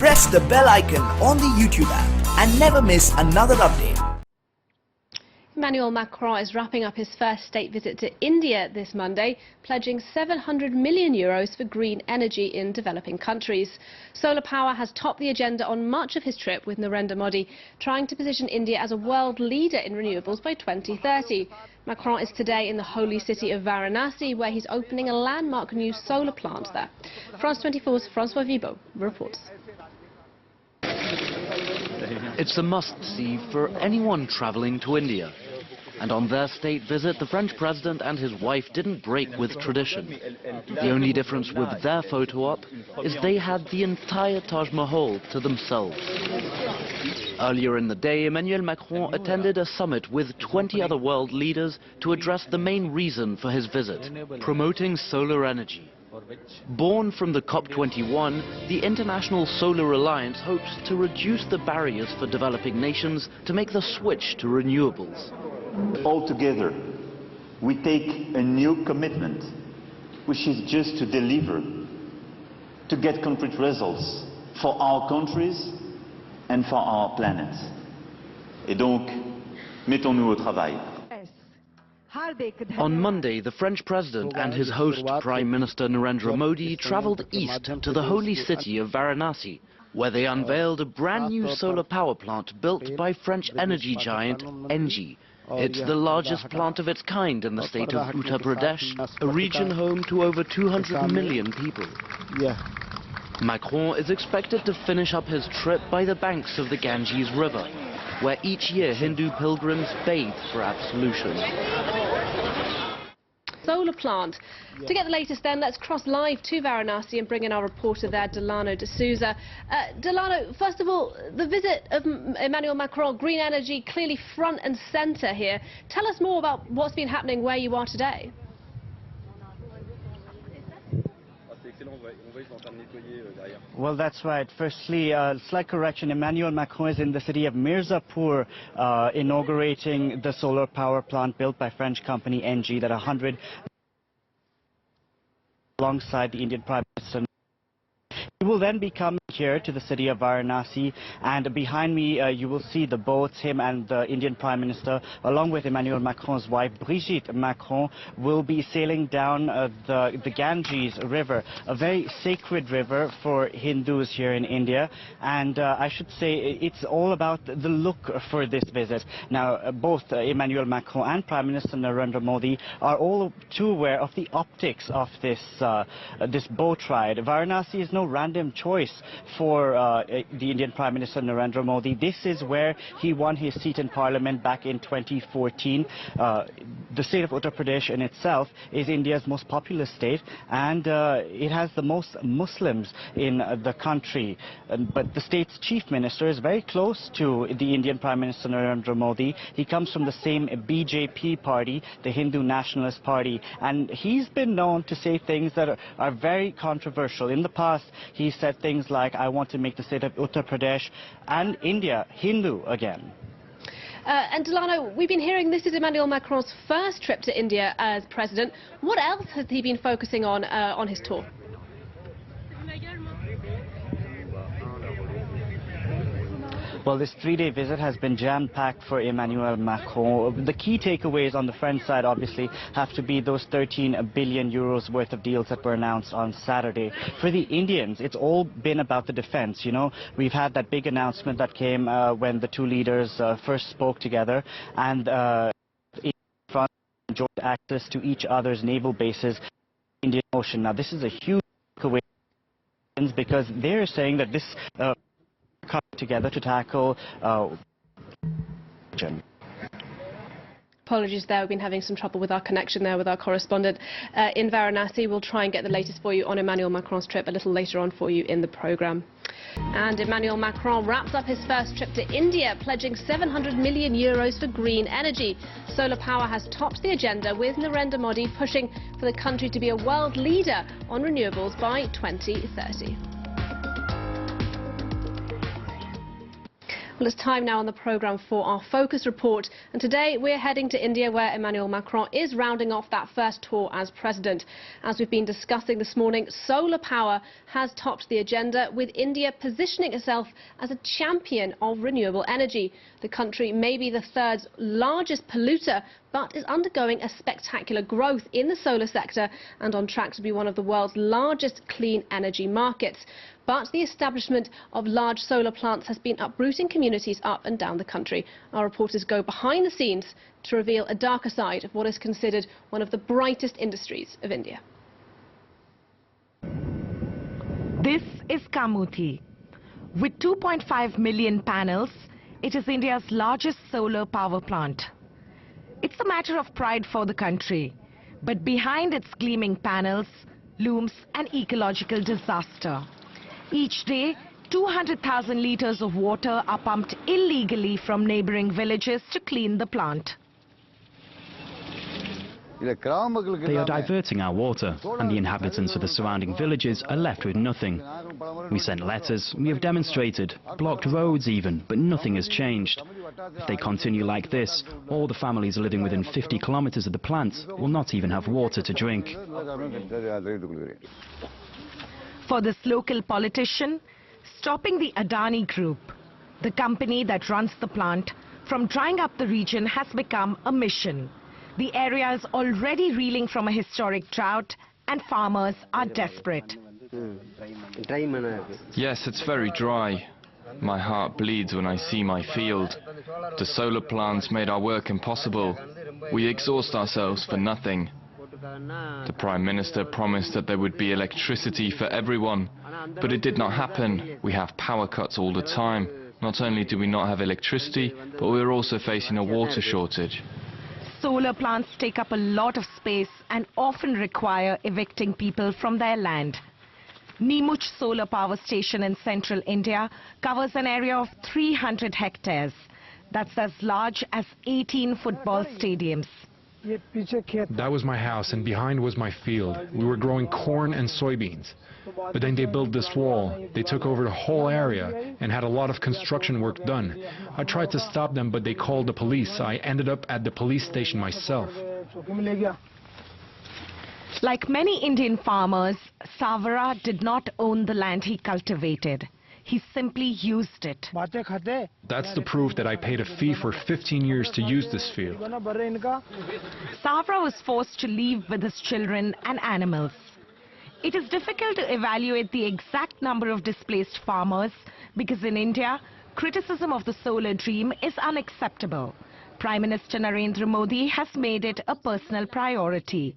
press the bell icon on the YouTube app and never miss another update. Emmanuel Macron is wrapping up his first state visit to India this Monday, pledging €700 million for green energy in developing countries. Solar power has topped the agenda on much of his trip, with Narendra Modi trying to position India as a world leader in renewables by 2030. Macron is today in the holy city of Varanasi, where he's opening a landmark new solar plant there. France 24's François Vibo reports. It's a must-see for anyone travelling to India. And on their state visit, the French president and his wife didn't break with tradition. The only difference with their photo op is they had the entire Taj Mahal to themselves. Earlier in the day, Emmanuel Macron attended a summit with 20 other world leaders to address the main reason for his visit, promoting solar energy. Born from the COP21, the International Solar Alliance hopes to reduce the barriers for developing nations to make the switch to renewables. All together, we take a new commitment, which is just to deliver, to get concrete results for our countries and for our planet. Et donc, mettons-nous au travail. On Monday, the French president and his host, Prime Minister Narendra Modi, travelled east to the holy city of Varanasi, where they unveiled a brand new solar power plant built by French energy giant Engie. It's the largest plant of its kind in the state of Uttar Pradesh, a region home to over 200 million people. Macron is expected to finish up his trip by the banks of the Ganges River, where each year Hindu pilgrims bathe for absolution. Solar plant. To get the latest then, let's cross live to Varanasi and bring in our reporter there, Delano D'Souza. Delano, first of all, the visit of Emmanuel Macron, green energy clearly front and centre here. Tell us more about what's been happening where you are today. Well, that's right. Firstly, slight correction. Emmanuel Macron is in the city of Mirzapur, inaugurating the solar power plant built by French company Engie that 100 alongside the Indian Prime Minister. He will then be coming here to the city of Varanasi, and behind me you will see the boats. Him and the Indian Prime Minister, along with Emmanuel Macron's wife Brigitte Macron, will be sailing down the Ganges River, a very sacred river for Hindus here in India. And I should say it's all about the look for this visit. Now, both Emmanuel Macron and Prime Minister Narendra Modi are all too aware of the optics of this boat ride. Varanasi is no random choice for the Indian Prime Minister Narendra Modi. This is where he won his seat in Parliament back in 2014. The state of Uttar Pradesh in itself is India's most populous state, and it has the most Muslims in the country. But the state's chief minister is very close to the Indian Prime Minister Narendra Modi. He comes from the same BJP party, the Hindu Nationalist Party, and he's been known to say things that are very controversial. In the past, he said things like, I want to make the state of Uttar Pradesh and India Hindu again. And Delano, we've been hearing this is Emmanuel Macron's first trip to India as president. What else has he been focusing on his tour? Well, this three-day visit has been jam-packed for Emmanuel Macron. The key takeaways on the French side, obviously, have to be those 13 billion euros worth of deals that were announced on Saturday. For the Indians, it's all been about the defense. You know, we've had that big announcement that came when the two leaders first spoke together, and France enjoyed access to each other's naval bases in the Indian Ocean. Now, this is a huge takeaway because they're saying that this come together to tackle Apologies there, we've been having some trouble with our connection there with our correspondent in Varanasi. We'll try and get the latest for you on Emmanuel Macron's trip a little later on for you in the programme. And Emmanuel Macron wraps up his first trip to India, pledging €700 million for green energy. Solar power has topped the agenda, with Narendra Modi pushing for the country to be a world leader on renewables by 2030. Well, it's time now on the programme for our Focus Report, and today we're heading to India, where Emmanuel Macron is rounding off that first tour as president. As we've been discussing this morning, solar power has topped the agenda, with India positioning itself as a champion of renewable energy. The country may be the third largest polluter, but is undergoing a spectacular growth in the solar sector and on track to be one of the world's largest clean energy markets. But the establishment of large solar plants has been uprooting communities up and down the country. Our reporters go behind the scenes to reveal a darker side of what is considered one of the brightest industries of India. This is Kamuthi. With 2.5 million panels, it is India's largest solar power plant. It's a matter of pride for the country, but behind its gleaming panels looms an ecological disaster. Each day, 200,000 litres of water are pumped illegally from neighbouring villages to clean the plant. They are diverting our water, and the inhabitants of the surrounding villages are left with nothing. We sent letters, we have demonstrated, blocked roads even, but nothing has changed. If they continue like this, all the families living within 50 kilometres of the plant will not even have water to drink. For this local politician, stopping the Adani Group, the company that runs the plant, from drying up the region has become a mission. The area is already reeling from a historic drought, and farmers are desperate. Yes, it's very dry. My heart bleeds when I see my field. The solar plants made our work impossible. We exhaust ourselves for nothing. The Prime Minister promised that there would be electricity for everyone, but it did not happen. We have power cuts all the time. Not only do we not have electricity, but we are also facing a water shortage. Solar plants take up a lot of space and often require evicting people from their land. Neemuch Solar Power Station in central India covers an area of 300 hectares. That's as large as 18 football stadiums. That was my house, and behind was my field. We were growing corn and soybeans. But then they built this wall. They took over the whole area and had a lot of construction work done. I tried to stop them, but they called the police. I ended up at the police station myself. Like many Indian farmers, Savara did not own the land he cultivated. He simply used it. That's the proof that I paid a fee for 15 years to use this field. Savara was forced to leave with his children and animals. It is difficult to evaluate the exact number of displaced farmers because in India, criticism of the solar dream is unacceptable. Prime Minister Narendra Modi has made it a personal priority.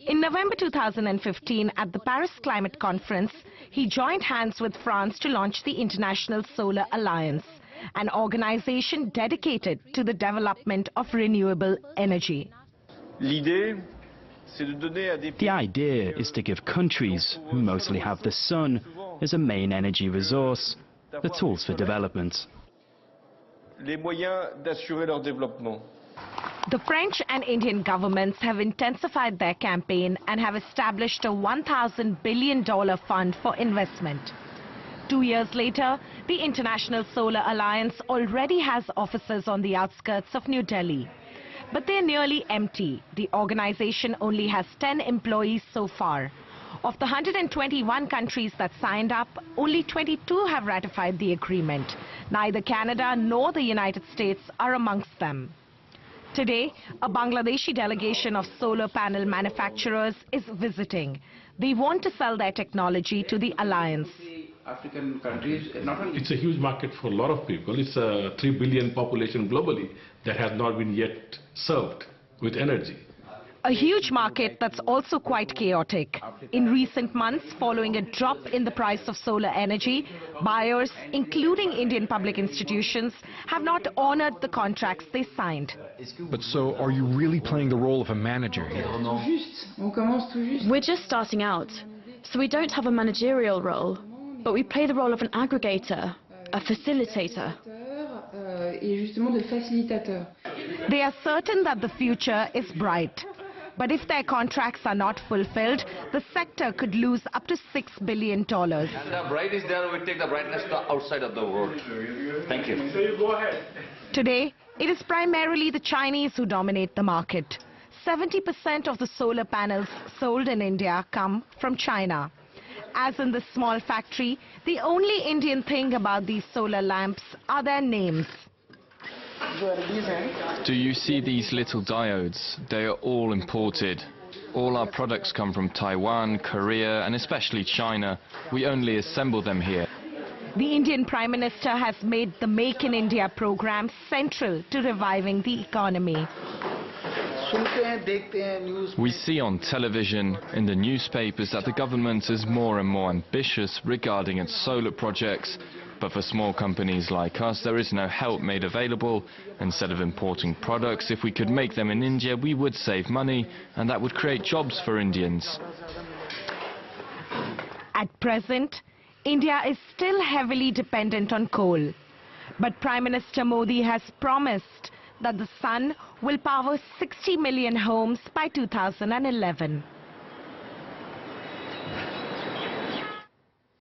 In November 2015, at the Paris Climate Conference, he joined hands with France to launch the International Solar Alliance, an organization dedicated to the development of renewable energy. The idea is to give countries, who mostly have the sun as a main energy resource, the tools for development. The French and Indian governments have intensified their campaign and have established a $1,000 billion fund for investment. 2 years later, the International Solar Alliance already has offices on the outskirts of New Delhi. But they're nearly empty. The organization only has 10 employees so far. Of the 121 countries that signed up, only 22 have ratified the agreement. Neither Canada nor the United States are amongst them. Today, a Bangladeshi delegation of solar panel manufacturers is visiting. They want to sell their technology to the alliance. African countries, it's a huge market for a lot of people. It's a 3 billion population globally that has not been yet served with energy. A huge market that's also quite chaotic. In recent months, following a drop in the price of solar energy, buyers, including Indian public institutions, have not honored the contracts they signed. But so, are you really playing the role of a manager here? We're just starting out, so we don't have a managerial role, but we play the role of an aggregator, a facilitator. They are certain that the future is bright. But if their contracts are not fulfilled, the sector could lose up to $6 billion. And the bright is there, we take the brightness to outside of the world. Thank you. So you go ahead. Today, it is primarily the Chinese who dominate the market. 70% of the solar panels sold in India come from China. As in this small factory, the only Indian thing about these solar lamps are their names. Do you see these little diodes? They are all imported. All our products come from Taiwan, Korea, and especially China. We only assemble them here. The Indian Prime Minister has made the Make in India program central to reviving the economy. We see on television, in the newspapers, that the government is more and more ambitious regarding its solar projects. But for small companies like us, there is no help made available. Instead of importing products, if we could make them in India, we would save money, and that would create jobs for Indians. At present, India is still heavily dependent on coal. But Prime Minister Modi has promised that the sun will power 60 million homes by 2011.